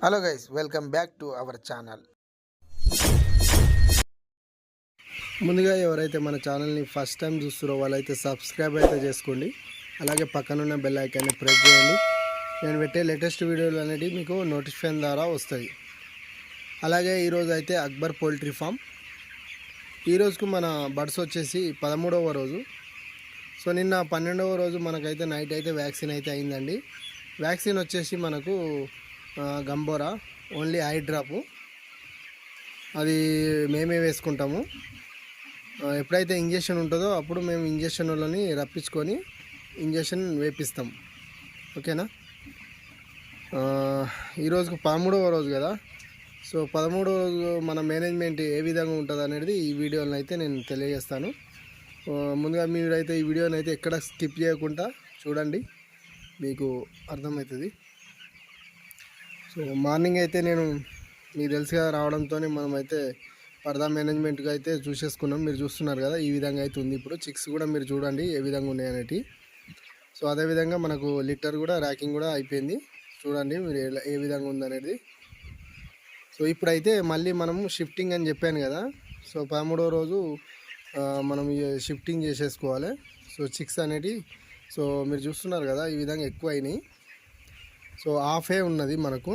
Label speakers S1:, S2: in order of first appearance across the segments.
S1: Hello guys, welcome back to our channel. ముందుగా ఎవరైతే మన ఛానల్ని ఫస్ట్ టైం చూస్తారో వాళ్ళైతే సబ్స్క్రైబ్ అయితే చేసుకోండి. అలాగే పక్కనున్న బెల్ ఐకాన్ని ప్రెస్ చేయండి. నేను పెట్టే లేటెస్ట్ వీడియోలు అనేవి మీకు నోటిఫికేషన్ ద్వారా వస్తాయి. అలాగే ఈరోజు అయితే అక్బర్ పౌల్ట్రీ ఫామ్. ఈరోజుకు మన బర్డ్స్ వచ్చేసి 13వ రోజు. సో నిన్న 12వ రోజు మనకైతే నైట్ అయితే వ్యాక్సిన్ అయితే అయిందండి. వ్యాక్సిన్ వచ్చేసి మనకు గంబోరా ఓన్లీ ఐ డ్రాపు, అది మేమే వేసుకుంటాము. ఎప్పుడైతే ఇంజెక్షన్ ఉంటుందో అప్పుడు మేము ఇంజెక్షన్ వాళ్ళని రప్పించుకొని ఇంజెక్షన్ వేపిస్తాం. ఓకేనా. ఈరోజుకు 13వ రోజు కదా. సో 13వ రోజు మన మేనేజ్మెంట్ ఏ విధంగా ఉంటుంది అనేది ఈ వీడియోని అయితే నేను తెలియజేస్తాను. ముందుగా మీరైతే ఈ వీడియోని అయితే ఎక్కడ స్కిప్ చేయకుండా చూడండి, మీకు అర్థమవుతుంది. సో మార్నింగ్ అయితే నేను మీకు తెలుసుగా రావడంతో మనమైతే పరదా మేనేజ్మెంట్గా అయితే చూసేసుకున్నాం. మీరు చూస్తున్నారు కదా, ఈ విధంగా అయితే ఉంది. ఇప్పుడు చిక్స్ కూడా మీరు చూడండి ఏ విధంగా ఉన్నాయి అనేటి. సో అదేవిధంగా మనకు లిటర్ కూడా ర్యాకింగ్ కూడా అయిపోయింది. చూడండి మీరు ఏ విధంగా ఉందనేది. సో ఇప్పుడైతే మళ్ళీ మనము షిఫ్టింగ్ అని చెప్పాను కదా. సో 13వ రోజు మనం షిఫ్టింగ్ చేసేసుకోవాలి. సో చిక్స్ అనేటి సో మీరు చూస్తున్నారు కదా, ఈ విధంగా ఎక్కువ అయినాయి. సో హాఫే ఉన్నది మనకు.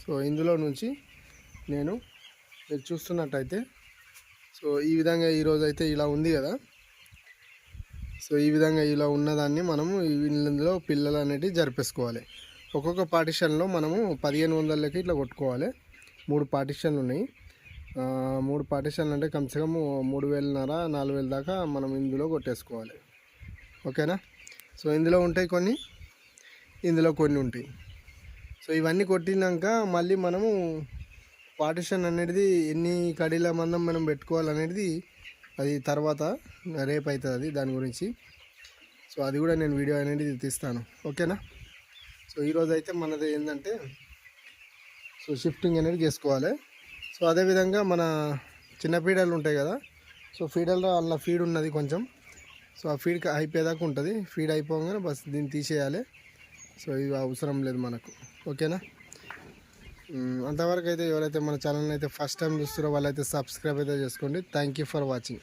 S1: సో ఇందులో నుంచి నేను మీరు చూస్తున్నట్టయితే సో ఈ విధంగా ఈరోజు అయితే ఇలా ఉంది కదా. సో ఈ విధంగా ఇలా ఉన్నదాన్ని మనము ఇందులో పిల్లలు అనేటివి జరిపేసుకోవాలి. ఒక్కొక్క పార్టిషన్లో మనము 1500లకి ఇట్లా కొట్టుకోవాలి. 3 పార్టిషన్లు ఉన్నాయి. 3 పార్టిషన్లు అంటే కమ్సే కమ్ 3500 4000 దాకా మనం ఇందులో కొట్టేసుకోవాలి. ఓకేనా. సో ఇందులో ఉంటాయి కొన్ని, ఇందులో కొన్ని ఉంటాయి. సో ఇవన్నీ కొట్టినాక మళ్ళీ మనము పార్టిషన్ అనేది ఎన్ని కడీల మందం మనం పెట్టుకోవాలనేది అది తర్వాత రేపు అవుతుంది, అది దాని గురించి. సో అది కూడా నేను వీడియో అనేది తీస్తాను. ఓకేనా. సో ఈరోజు అయితే మనది ఏంటంటే సో షిఫ్టింగ్ అనేది చేసుకోవాలి. సో అదేవిధంగా మన చిన్న ఫీడర్లు ఉంటాయి కదా. సో ఫీడర్లో అలా ఫీడ్ ఉన్నది కొంచెం. సో ఆ ఫీడ్ అయిపోయేదాకా ఉంటుంది. ఫీడ్ అయిపోగానే బస్ దీన్ని తీసేయాలి. సో ఇది అవసరం లేదు మనకు. ఓకేనా. అంతవరకు అయితే ఎవరైతే మన ఛానల్ని అయితే ఫస్ట్ టైం చూస్తారో వాళ్ళైతే సబ్స్క్రైబ్ అయితే చేసుకోండి. Thank you for watching.